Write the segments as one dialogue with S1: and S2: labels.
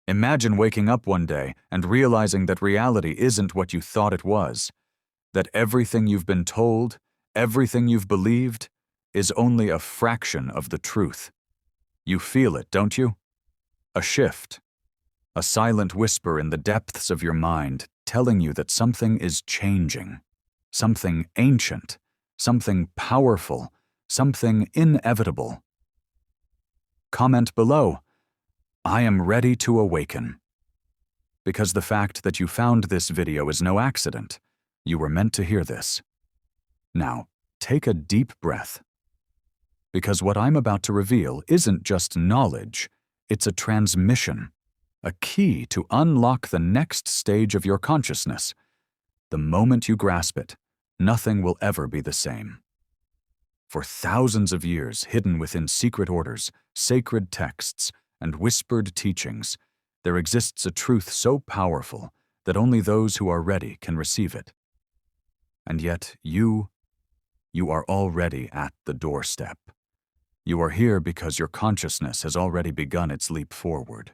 S1: Imagine waking up one day and realizing that reality isn't what you thought it was, that everything you've been told, everything you've believed, is only a fraction of the truth. You feel it, don't you? A shift. A silent whisper in the depths of your mind telling you that something is changing. Something ancient. Something powerful. Something inevitable. Comment below, "I am ready to awaken." Because the fact that you found this video is no accident. You were meant to hear this. Now, take a deep breath. Because what I'm about to reveal isn't just knowledge, it's a transmission, a key to unlock the next stage of your consciousness. The moment you grasp it, nothing will ever be the same. For thousands of years, hidden within secret orders, sacred texts, and whispered teachings, there exists a truth so powerful that only those who are ready can receive it. And yet, you are already at the doorstep. You are here because your consciousness has already begun its leap forward.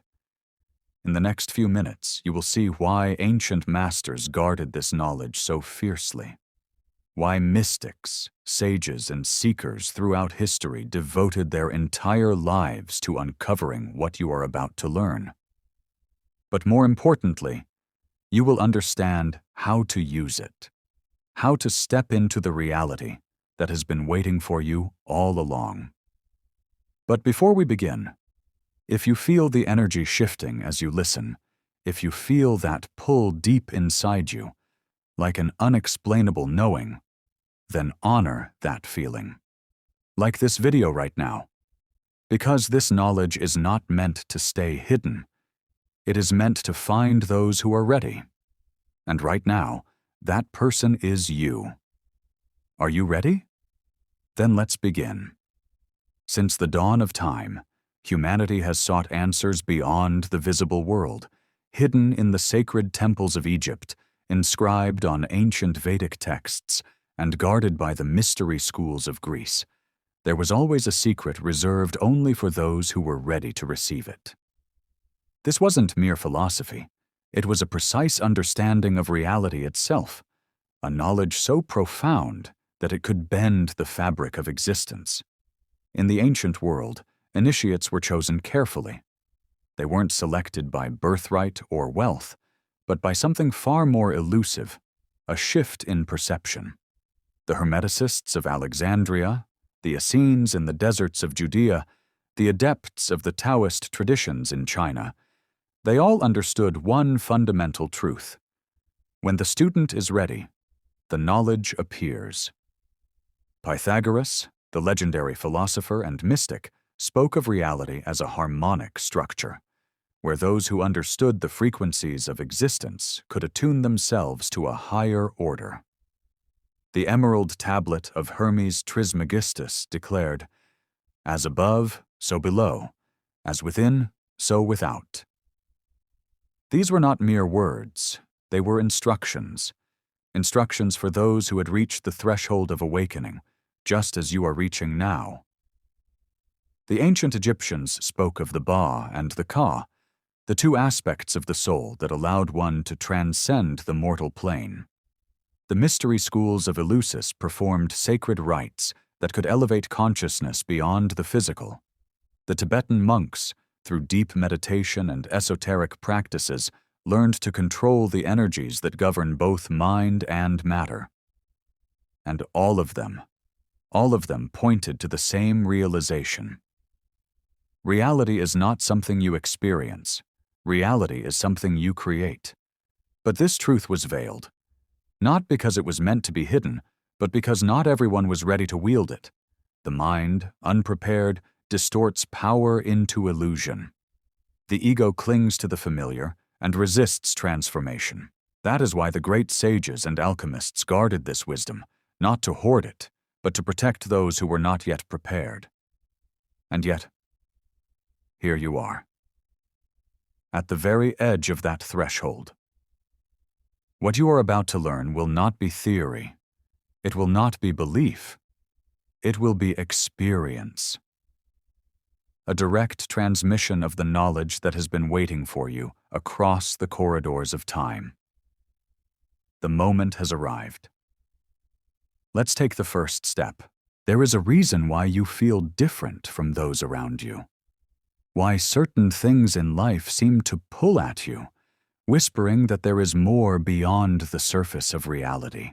S1: In the next few minutes, you will see why ancient masters guarded this knowledge so fiercely. Why mystics, sages, and seekers throughout history devoted their entire lives to uncovering what you are about to learn. But more importantly, you will understand how to use it, how to step into the reality that has been waiting for you all along. But before we begin, if you feel the energy shifting as you listen, if you feel that pull deep inside you, like an unexplainable knowing, then honor that feeling. Like this video right now. Because this knowledge is not meant to stay hidden. It is meant to find those who are ready. And right now, that person is you. Are you ready? Then let's begin. Since the dawn of time, humanity has sought answers beyond the visible world, hidden in the sacred temples of Egypt, inscribed on ancient Vedic texts, and guarded by the mystery schools of Greece. There was always a secret reserved only for those who were ready to receive it. This wasn't mere philosophy. It was a precise understanding of reality itself, a knowledge so profound that it could bend the fabric of existence. In the ancient world, initiates were chosen carefully. They weren't selected by birthright or wealth, but by something far more elusive, a shift in perception. The Hermeticists of Alexandria, the Essenes in the deserts of Judea, the adepts of the Taoist traditions in China, they all understood one fundamental truth. When the student is ready, the knowledge appears. Pythagoras, the legendary philosopher and mystic, spoke of reality as a harmonic structure, where those who understood the frequencies of existence could attune themselves to a higher order. The emerald tablet of Hermes Trismegistus declared, "As above, so below, as within, so without." These were not mere words, they were instructions. Instructions for those who had reached the threshold of awakening, just as you are reaching now. The ancient Egyptians spoke of the Ba and the Ka, the two aspects of the soul that allowed one to transcend the mortal plane. The mystery schools of Eleusis performed sacred rites that could elevate consciousness beyond the physical. The Tibetan monks, through deep meditation and esoteric practices, learned to control the energies that govern both mind and matter. And all of them pointed to the same realization. Reality is not something you experience. Reality is something you create. But this truth was veiled. Not because it was meant to be hidden, but because not everyone was ready to wield it. The mind, unprepared, distorts power into illusion. The ego clings to the familiar and resists transformation. That is why the great sages and alchemists guarded this wisdom, not to hoard it, but to protect those who were not yet prepared. And yet, here you are, at the very edge of that threshold. What you are about to learn will not be theory. It will not be belief. It will be experience. a direct transmission of the knowledge that has been waiting for you across the corridors of time. The moment has arrived. Let's take the first step. There is a reason why you feel different from those around you. Why certain things in life seem to pull at you, whispering that there is more beyond the surface of reality.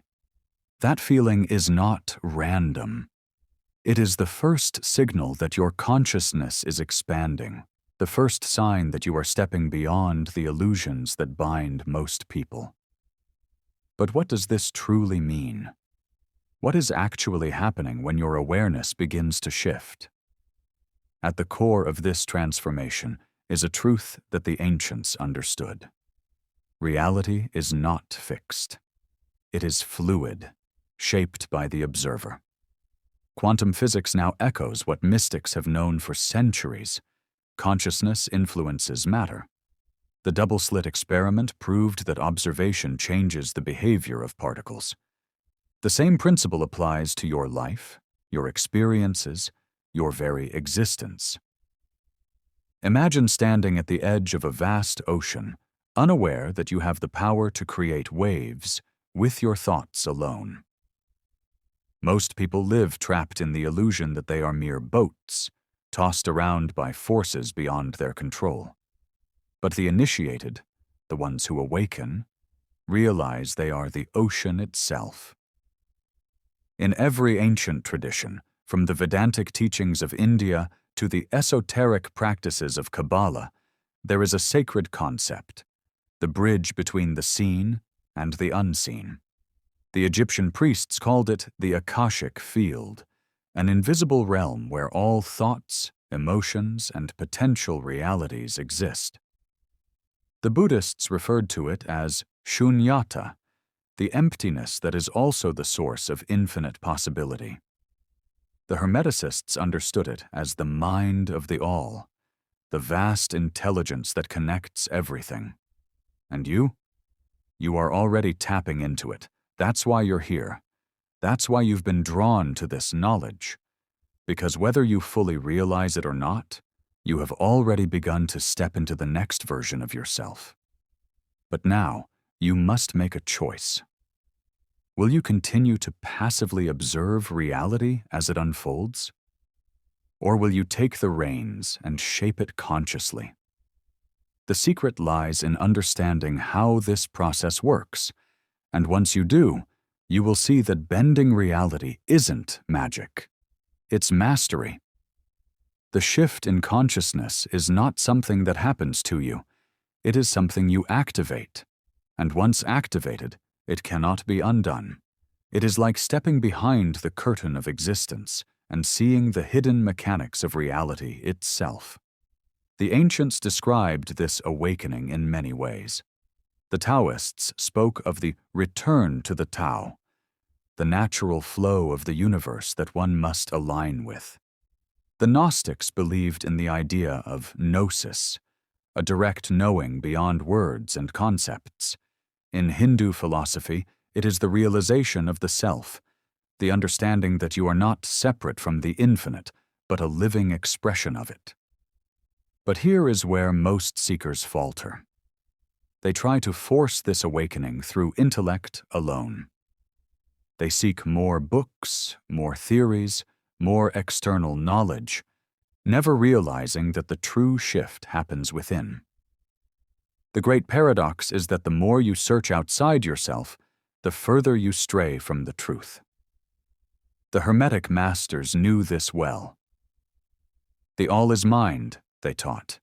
S1: That feeling is not random. It is the first signal that your consciousness is expanding, the first sign that you are stepping beyond the illusions that bind most people. But what does this truly mean? What is actually happening when your awareness begins to shift? At the core of this transformation is a truth that the ancients understood. Reality is not fixed. It is fluid, shaped by the observer. Quantum physics now echoes what mystics have known for centuries. Consciousness influences matter. The double-slit experiment proved that observation changes the behavior of particles. The same principle applies to your life, your experiences, your very existence. Imagine standing at the edge of a vast ocean, unaware that you have the power to create waves with your thoughts alone. Most people live trapped in the illusion that they are mere boats, tossed around by forces beyond their control. But the initiated, the ones who awaken, realize they are the ocean itself. In every ancient tradition, from the Vedantic teachings of India to the esoteric practices of Kabbalah, there is a sacred concept, the bridge between the seen and the unseen. The Egyptian priests called it the Akashic field, an invisible realm where all thoughts, emotions, and potential realities exist. The Buddhists referred to it as shunyata, the emptiness that is also the source of infinite possibility. The Hermeticists understood it as the mind of the all, the vast intelligence that connects everything. And you? You are already tapping into it. That's why you're here. That's why you've been drawn to this knowledge. Because whether you fully realize it or not, you have already begun to step into the next version of yourself. But now, you must make a choice. Will you continue to passively observe reality as it unfolds? Or will you take the reins and shape it consciously? The secret lies in understanding how this process works, and once you do, you will see that bending reality isn't magic. It's mastery. The shift in consciousness is not something that happens to you. It is something you activate. And once activated, it cannot be undone. It is like stepping behind the curtain of existence and seeing the hidden mechanics of reality itself. The ancients described this awakening in many ways. The Taoists spoke of the return to the Tao, the natural flow of the universe that one must align with. The Gnostics believed in the idea of gnosis, a direct knowing beyond words and concepts. In Hindu philosophy, it is the realization of the self, the understanding that you are not separate from the infinite, but a living expression of it. But here is where most seekers falter. They try to force this awakening through intellect alone. They seek more books, more theories, more external knowledge, never realizing that the true shift happens within. The great paradox is that the more you search outside yourself, the further you stray from the truth. The Hermetic masters knew this well. The all is mind, they taught,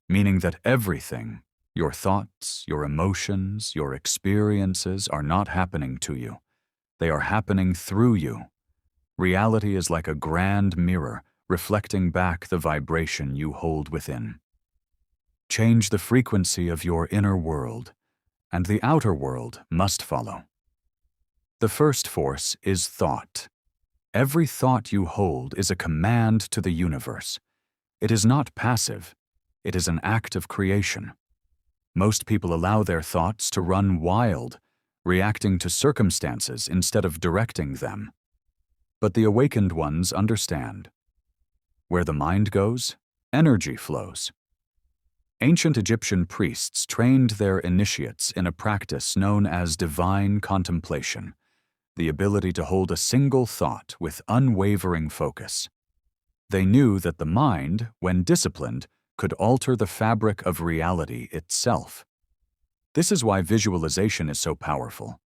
S1: meaning that everything, your thoughts, your emotions, your experiences are not happening to you. They are happening through you. Reality is like a grand mirror reflecting back the vibration you hold within. Change the frequency of your inner world, and the outer world must follow. The first force is thought. Every thought you hold is a command to the universe. It is not passive. It is an act of creation. Most people allow their thoughts to run wild, reacting to circumstances instead of directing them. But the awakened ones understand. Where the mind goes, Energy flows. Ancient Egyptian priests trained their initiates in a practice known as divine contemplation, the ability to hold a single thought with unwavering focus. They knew that the mind, when disciplined, could alter the fabric of reality itself. This is why visualization is so powerful.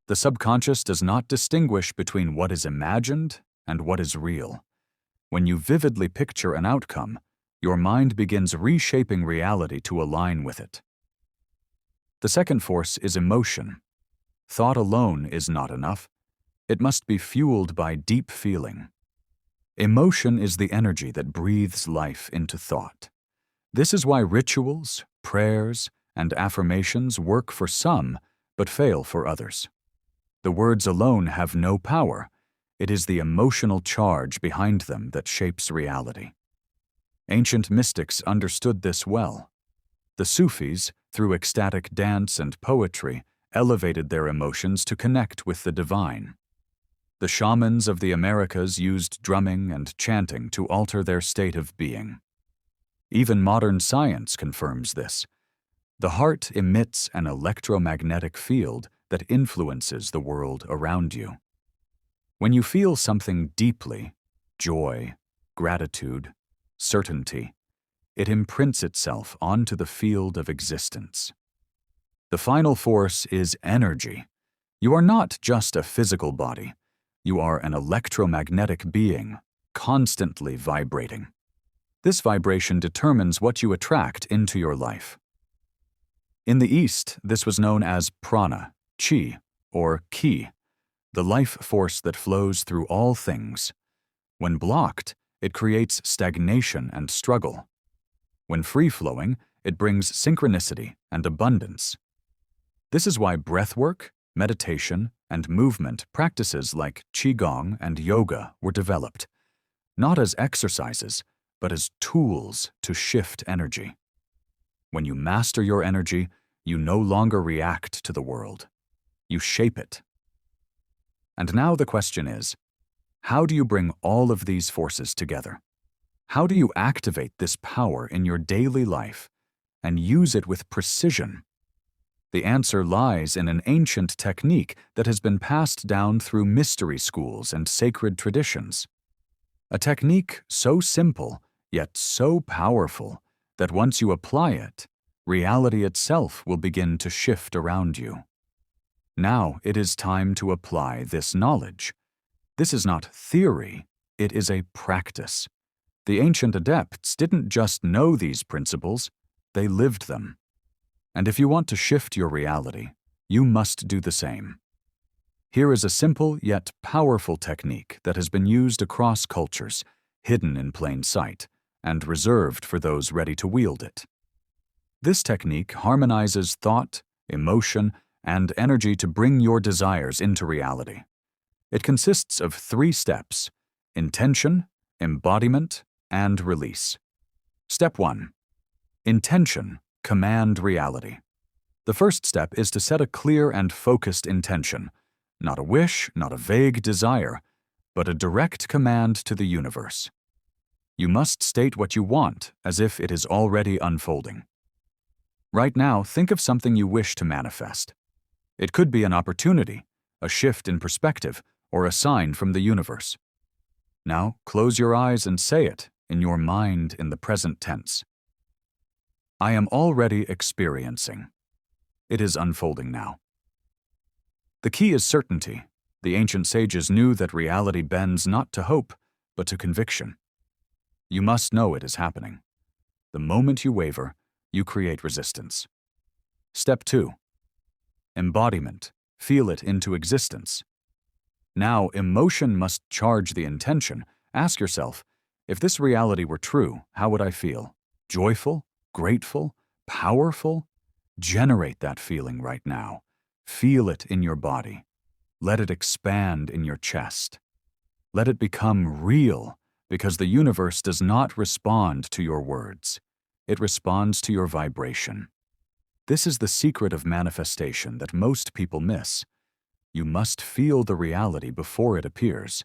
S1: The subconscious does not distinguish between what is imagined and what is real. When you vividly picture an outcome, your mind begins reshaping reality to align with it. The second force is emotion. Thought alone is not enough. It must be fueled by deep feeling. Emotion is the energy that breathes life into thought. This is why rituals, prayers, and affirmations work for some, but fail for others. The words alone have no power. It is the emotional charge behind them that shapes reality. Ancient mystics understood this well. The Sufis, through ecstatic dance and poetry, elevated their emotions to connect with the divine. The shamans of the Americas used drumming and chanting to alter their state of being. Even modern science confirms this. The heart emits an electromagnetic field that influences the world around you. When you feel something deeply, joy, gratitude, certainty, it imprints itself onto the field of existence. The final force is energy. You are not just a physical body. You are an electromagnetic being, constantly vibrating. This vibration determines what you attract into your life. In the East, this was known as prana, chi, or ki, the life force that flows through all things. When blocked, it creates stagnation and struggle. When free-flowing, it brings synchronicity and abundance. This is why breathwork, meditation, and movement practices like qigong and yoga were developed, not as exercises, but as tools to shift energy. When you master your energy, you no longer react to the world. You shape it. And now the question is, how do you bring all of these forces together? How do you activate this power in your daily life and use it with precision? The answer lies in an ancient technique that has been passed down through mystery schools and sacred traditions. A technique so simple, yet so powerful, that once you apply it, reality itself will begin to shift around you. Now it is time to apply this knowledge. This is not theory, it is a practice. The ancient adepts didn't just know these principles, they lived them. And if you want to shift your reality, you must do the same. Here is a simple yet powerful technique that has been used across cultures, hidden in plain sight, and reserved for those ready to wield it. This technique harmonizes thought, emotion, and energy to bring your desires into reality. It consists of 3 steps: intention, embodiment, and release. Step 1. Intention, command reality. The first step is to set a clear and focused intention, not a wish, not a vague desire, but a direct command to the universe. You must state what you want as if it is already unfolding. Right now, think of something you wish to manifest. It could be an opportunity, a shift in perspective, or a sign from the universe. Now, close your eyes and say it in your mind in the present tense. I am already experiencing. It is unfolding now. The key is certainty. The ancient sages knew that reality bends not to hope, but to conviction. You must know it is happening. The moment you waver, you create resistance. Step 2. Embodiment. Feel it into existence. Now, emotion must charge the intention. Ask yourself, if this reality were true, how would I feel? Joyful? Grateful? Powerful? Generate that feeling right now. Feel it in your body. Let it expand in your chest. Let it become real, because the universe does not respond to your words. It responds to your vibration. This is the secret of manifestation that most people miss. You must feel the reality before it appears.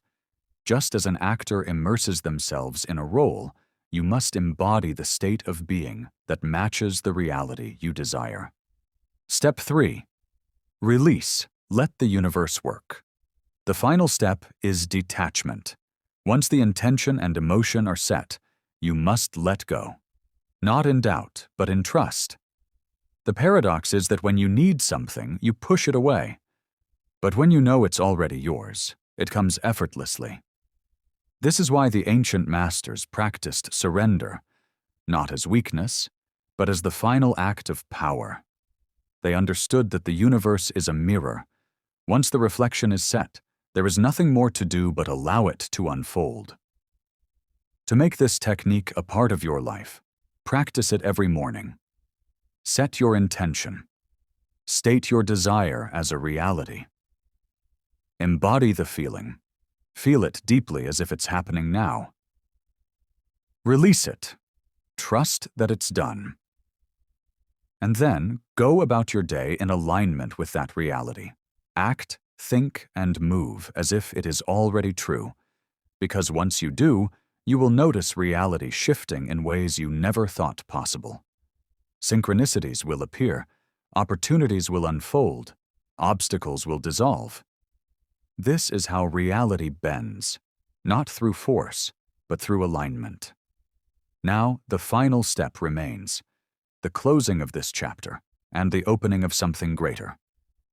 S1: Just as an actor immerses themselves in a role, you must embody the state of being that matches the reality you desire. Step 3. Release. Let the universe work. The final step is detachment. Once the intention and emotion are set, you must let go. Not in doubt, but in trust. The paradox is that when you need something, you push it away. But when you know it's already yours, it comes effortlessly. This is why the ancient masters practiced surrender, not as weakness, but as the final act of power. They understood that the universe is a mirror. Once the reflection is set, there is nothing more to do but allow it to unfold. To make this technique a part of your life, practice it every morning. Set your intention. State your desire as a reality. Embody the feeling. Feel it deeply as if it's happening now. Release it. Trust that it's done. And then go about your day in alignment with that reality. Act, think, and move as if it is already true, because once you do, you will notice reality shifting in ways you never thought possible. Synchronicities will appear, opportunities will unfold, obstacles will dissolve. This is how reality bends, not through force, but through alignment. Now, the final step remains, the closing of this chapter and the opening of something greater.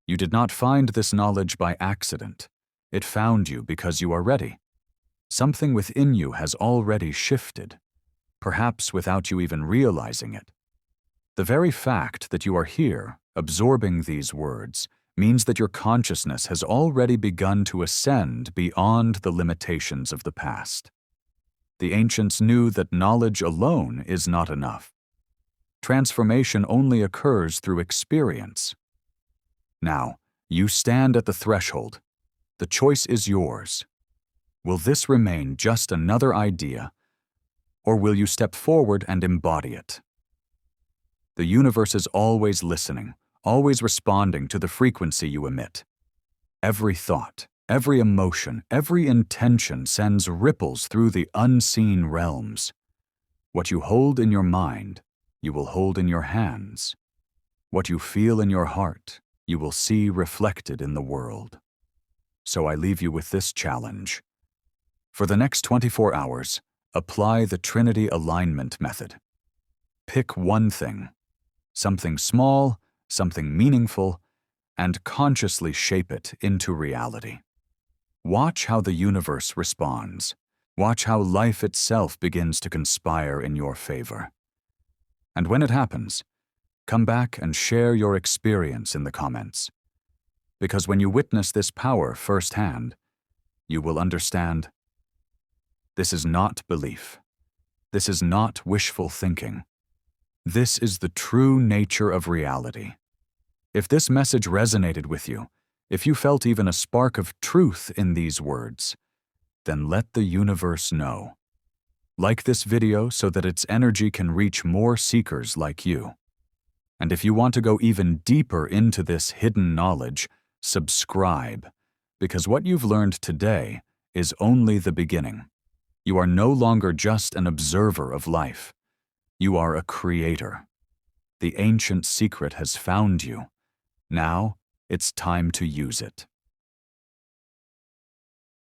S1: You did not find this knowledge by accident. It found you because you are ready. Something within you has already shifted, perhaps without you even realizing it. The very fact that you are here, absorbing these words, means that your consciousness has already begun to ascend beyond the limitations of the past. The ancients knew that knowledge alone is not enough. Transformation only occurs through experience. Now, you stand at the threshold. The choice is yours. Will this remain just another idea, or will you step forward and embody it? The universe is always listening, always responding to the frequency you emit. Every thought, every emotion, every intention sends ripples through the unseen realms. What you hold in your mind, you will hold in your hands. What you feel in your heart, you will see reflected in the world. So I leave you with this challenge. For the next 24 hours, apply the Trinity alignment method. Pick one thing, something small, something meaningful, and consciously shape it into reality. Watch how the universe responds. Watch how life itself begins to conspire in your favor. And when it happens, come back and share your experience in the comments. Because when you witness this power firsthand, you will understand this is not belief. This is not wishful thinking. This is the true nature of reality. If this message resonated with you, if you felt even a spark of truth in these words, then let the universe know. Like this video so that its energy can reach more seekers like you. And if you want to go even deeper into this hidden knowledge, subscribe, because what you've learned today is only the beginning. You are no longer just an observer of life. You are a creator. The ancient secret has found you. Now, it's time to use it.